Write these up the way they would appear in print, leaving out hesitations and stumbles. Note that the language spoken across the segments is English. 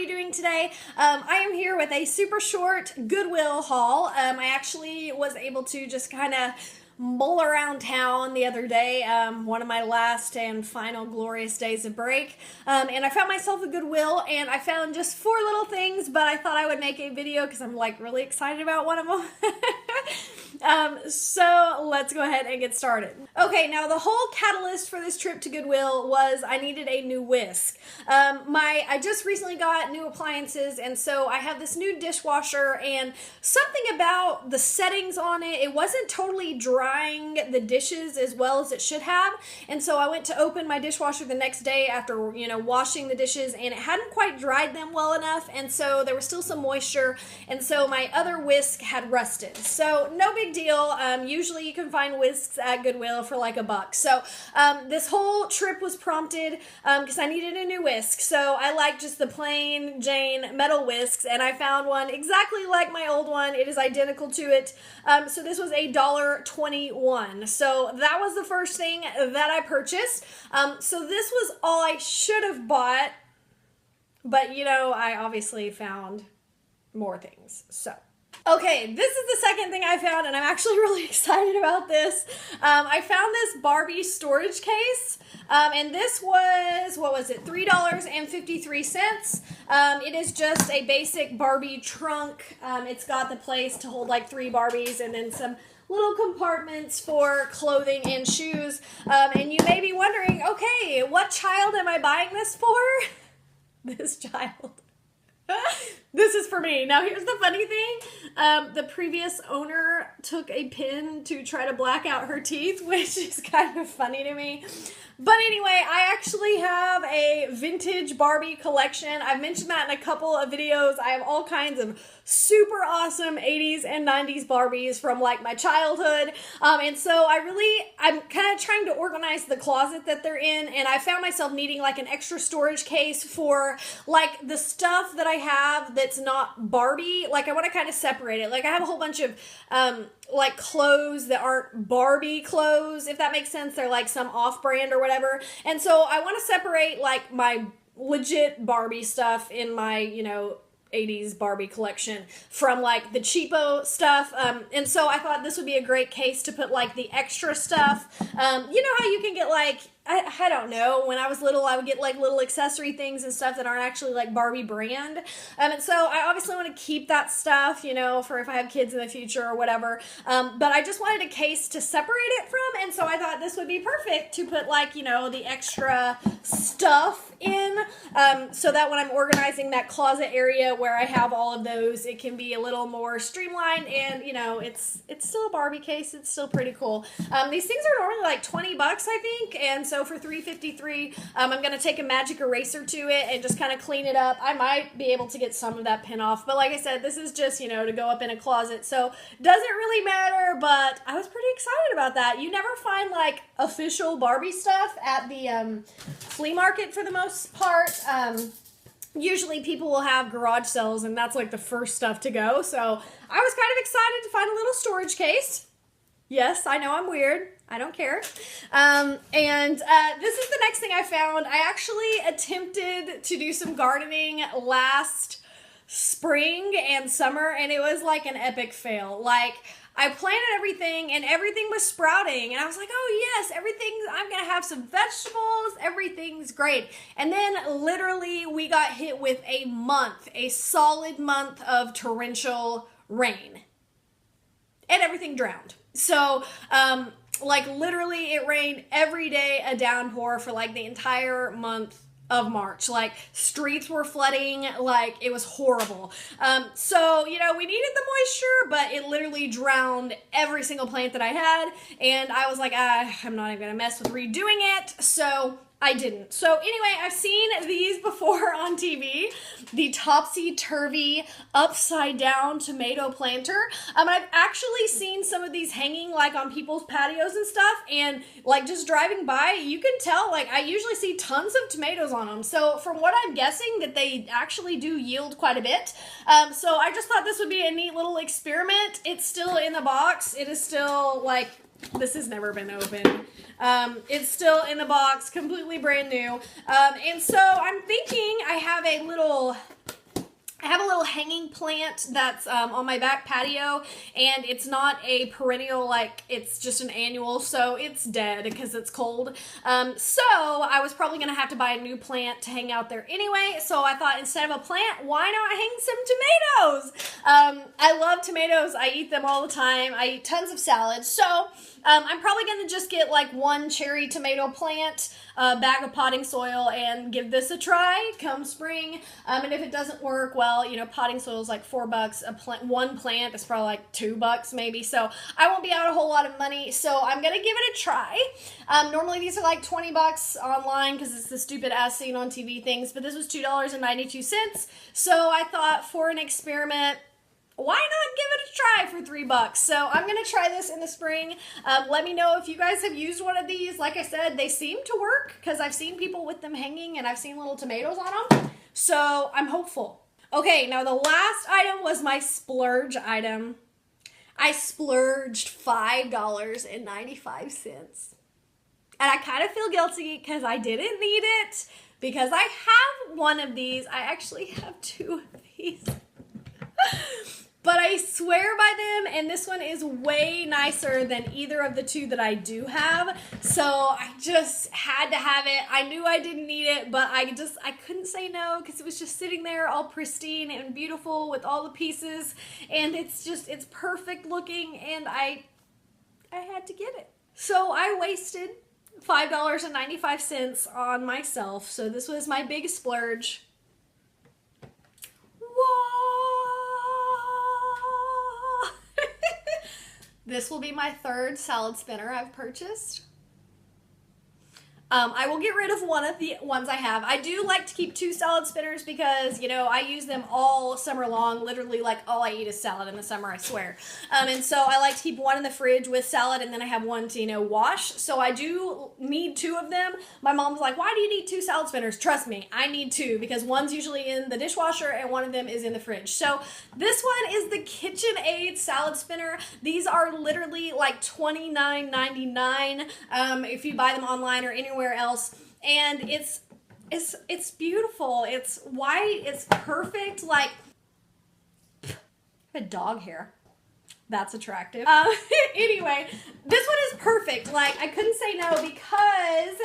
you doing today? I am here with a super short Goodwill haul. I actually was able to just kind of mull around town the other day, one of my last and final glorious days of break, and I found myself a Goodwill, and I found just 4 little things, but I thought I would make a video because I'm like really excited about one of them. So let's go ahead and get started. Okay, now the whole catalyst for this trip to Goodwill was I needed a new whisk. I just recently got new appliances, and so I have this new dishwasher, and something about the settings on it, it wasn't totally drying the dishes as well as it should have, and so I went to open my dishwasher the next day after, washing the dishes, and it hadn't quite dried them well enough, and so there was still some moisture, and so my other whisk had rusted. So no big deal. Usually you can find whisks at Goodwill for like $1. So this whole trip was prompted because I needed a new whisk. So I like just the plain Jane metal whisks, and I found one exactly like my old one. It is identical to it. So this was $1.21. So that was the first thing that I purchased. So this was all I should have bought, but I obviously found more things. So okay, this is the second thing I found, and I'm actually really excited about this. I found this Barbie storage case, and this was, what was it, $3.53. It is just a basic Barbie trunk. It's got the place to hold like 3 Barbies and then some little compartments for clothing and shoes. And you may be wondering, okay, what child am I buying this for? This child. This is for me. Now here's the funny thing. The previous owner took a pin to try to black out her teeth, which is kind of funny to me. But anyway, I actually have a vintage Barbie collection. I've mentioned that in a couple of videos. I have all kinds of super awesome 80s and 90s Barbies from like my childhood. And so I'm kind of trying to organize the closet that they're in, and I found myself needing like an extra storage case for like the stuff that I have that's not Barbie. Like I want to kind of separate it. Like I have a whole bunch of like clothes that aren't Barbie clothes, if that makes sense. They're like some off-brand or whatever. And so I want to separate like my legit Barbie stuff in my, 80s Barbie collection from like the cheapo stuff. And so I thought this would be a great case to put like the extra stuff. You know how you can get like, I don't know, when I was little, I would get like little accessory things and stuff that aren't actually like Barbie brand. And so I obviously want to keep that stuff, for if I have kids in the future or whatever. But I just wanted a case to separate it from. And so I thought this would be perfect to put like, the extra stuff in. So that when I'm organizing that closet area where I have all of those, it can be a little more streamlined, and it's still a Barbie case. It's still pretty cool. These things are normally like $20, I think. And so for $3.53, I'm going to take a magic eraser to it and just kind of clean it up. I might be able to get some of that pin off, but like I said, this is just, to go up in a closet, so doesn't really matter, but I was pretty excited about that. You never find like official Barbie stuff at the flea market for the most part. Usually people will have garage sales, and that's like the first stuff to go, so I was kind of excited to find a little storage case. Yes, I know I'm weird. I don't care. And this is the next thing I found. I actually attempted to do some gardening last spring and summer, and it was like an epic fail. Like, I planted everything, and everything was sprouting, and I was like, oh yes, I'm gonna have some vegetables, everything's great. And then literally we got hit with a solid month of torrential rain, and everything drowned. So, like literally it rained every day, a downpour for like the entire month of March. Like streets were flooding, like it was horrible. So, we needed the moisture, but it literally drowned every single plant that I had. And I was like, I'm not even gonna mess with redoing it. So I didn't. So anyway, I've seen these before on TV, the topsy-turvy upside down tomato planter. I've actually seen some of these hanging like on people's patios and stuff, and like just driving by, you can tell, like I usually see tons of tomatoes on them. So from what I'm guessing, that they actually do yield quite a bit. So I just thought this would be a neat little experiment. It's still in the box. It is still like, this has never been opened. It's still in the box, completely brand new. And so I'm thinking I have a little I have a little hanging plant that's on my back patio, and it's not a perennial, like it's just an annual, so it's dead because it's cold. So I was probably going to have to buy a new plant to hang out there anyway, so I thought instead of a plant, why not hang some tomatoes? I love tomatoes. I eat them all the time. I eat tons of salads, so I'm probably going to just get like one cherry tomato plant, a bag of potting soil, and give this a try come spring. And if it doesn't work, well, you know, potting soil is like $4. One plant is probably like $2 maybe. So I won't be out a whole lot of money. So I'm going to give it a try. Normally these are like $20 online because it's the stupid as seen on TV things, but this was $2.92. So I thought for an experiment, why not give it a try for $3? So I'm going to try this in the spring. Let me know if you guys have used one of these. Like I said, they seem to work because I've seen people with them hanging and I've seen little tomatoes on them. So I'm hopeful. Okay, now the last item was my splurge item. I splurged $5.95. And I kind of feel guilty because I didn't need it because I have one of these. I actually have two of these. But I swear by them, and this one is way nicer than either of the two that I do have. So I just had to have it. I knew I didn't need it, but I couldn't say no because it was just sitting there all pristine and beautiful with all the pieces. And it's perfect looking, and I had to get it. So I wasted $5.95 on myself. So this was my big splurge. This will be my third salad spinner I've purchased. I will get rid of one of the ones I have. I do like to keep two salad spinners because, you know, I use them all summer long. Literally, like, all I eat is salad in the summer, I swear. And so I like to keep one in the fridge with salad, and then I have one to, you know, wash. So I do need two of them. My mom's like, why do you need two salad spinners? Trust me, I need two because one's usually in the dishwasher and one of them is in the fridge. So this one is the KitchenAid salad spinner. These are literally like $29.99 if you buy them online or anywhere else, and it's beautiful. It's white, it's perfect. Like, a dog hair, that's attractive. Anyway, this one is perfect. Like, I couldn't say no because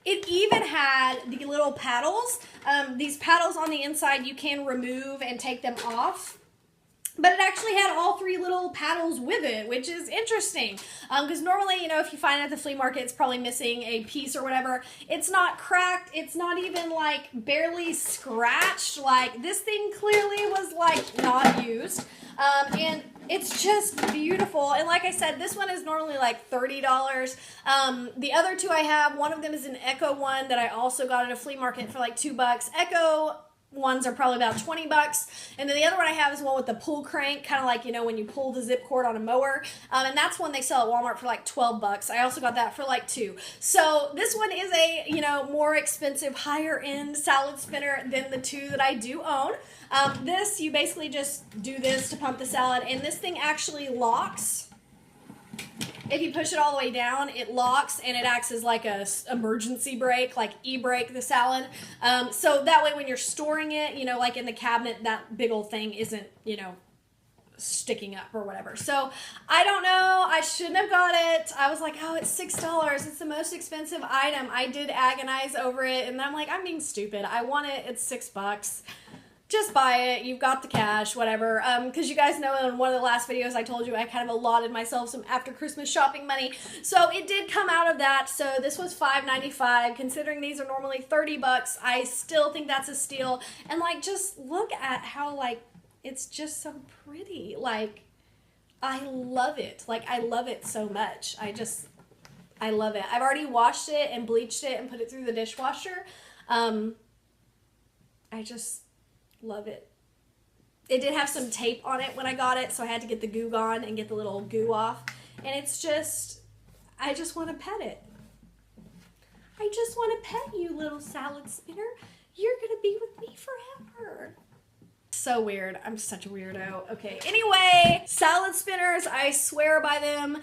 it even had the little paddles. These paddles on the inside you can remove and take them off. But it actually had all three little paddles with it, which is interesting. Because normally, you know, if you find it at the flea market, it's probably missing a piece or whatever. It's not cracked. It's not even, like, barely scratched. Like, this thing clearly was, like, not used. And it's just beautiful. And like I said, this one is normally like $30. The other two I have, one of them is an Echo one that I also got at a flea market for like $2. Echo ones are probably about $20, and then the other one I have is one with the pull crank, kind of like, you know, when you pull the zip cord on a mower, and that's one they sell at Walmart for like $12. I also got that for like $2. So this one is a, you know, more expensive, higher end salad spinner than the two that I do own. This, you basically just do this to pump the salad, and this thing actually locks. If you push it all the way down, it locks, and it acts as like a emergency brake, like e-brake the salad. So that way when you're storing it, you know, like in the cabinet, that big old thing isn't, you know, sticking up or whatever. So I don't know. I shouldn't have got it. I was like, oh, it's $6. It's the most expensive item. I did agonize over it, and I'm like, I'm being stupid. I want it. It's $6. Just buy it. You've got the cash, whatever. Because you guys know in one of the last videos I told you I kind of allotted myself some after Christmas shopping money. So it did come out of that. So this was $5.95. Considering these are normally $30, I still think that's a steal. And like, just look at how like, it's just so pretty. Like, I love it. Like, I love it so much. I love it. I've already washed it and bleached it and put it through the dishwasher. I just love it. It did have some tape on it when I got it, so I had to get the goo gone and get the little goo off. And it's just, I just want to pet it. I just want to pet you, little salad spinner. You're going to be with me forever. So weird. I'm such a weirdo. Okay, anyway, salad spinners, I swear by them.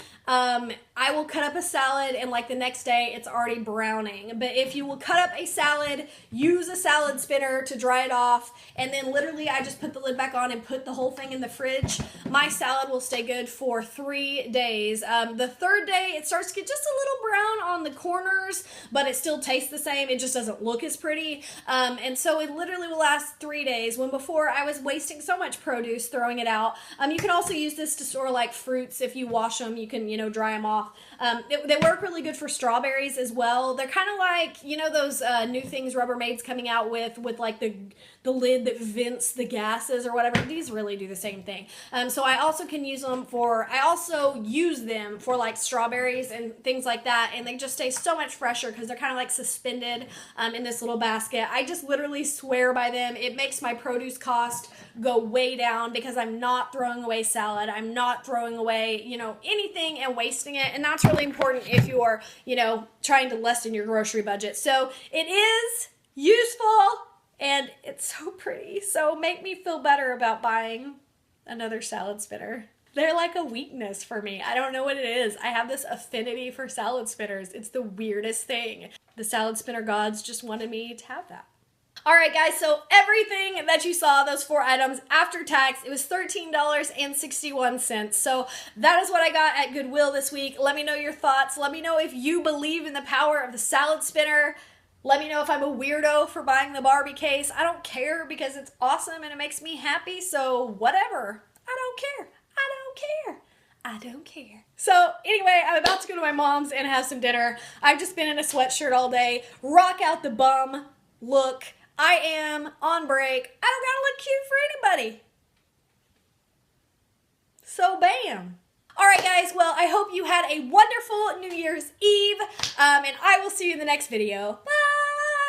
I will cut up a salad and like the next day it's already browning. But if you will cut up a salad, use a salad spinner to dry it off, and then literally I just put the lid back on and put the whole thing in the fridge, my salad will stay good for 3 days. The third day, it starts to get just a little brown on the corners, but it still tastes the same. It just doesn't look as pretty. And so it literally will last 3 days, when before I was wasting so much produce throwing it out. You can also use this to store like fruits. If you wash them, you can, dry them off. They work really good for strawberries as well. They're kind of like, those new things Rubbermaid's coming out with like the lid that vents the gases or whatever. These really do the same thing. So I also use them for like strawberries and things like that, and they just stay so much fresher because they're kind of like suspended in this little basket. I just literally swear by them. It makes my produce cost go way down because I'm not throwing away salad. I'm not throwing away, anything and wasting it. And that's really important if you're, trying to lessen your grocery budget. So it is useful and it's so pretty. So make me feel better about buying another salad spinner. They're like a weakness for me. I don't know what it is. I have this affinity for salad spinners. It's the weirdest thing. The salad spinner gods just wanted me to have that. All right, guys, so everything that you saw, those 4 items, after tax, it was $13.61. So that is what I got at Goodwill this week. Let me know your thoughts. Let me know if you believe in the power of the salad spinner. Let me know if I'm a weirdo for buying the Barbie case. I don't care because it's awesome and it makes me happy, so whatever. I don't care. I don't care. I don't care. So anyway, I'm about to go to my mom's and have some dinner. I've just been in a sweatshirt all day. Rock out the bum look. I am on break. I don't gotta look cute for anybody. So bam. All right, guys. Well, I hope you had a wonderful New Year's Eve, and I will see you in the next video. Bye.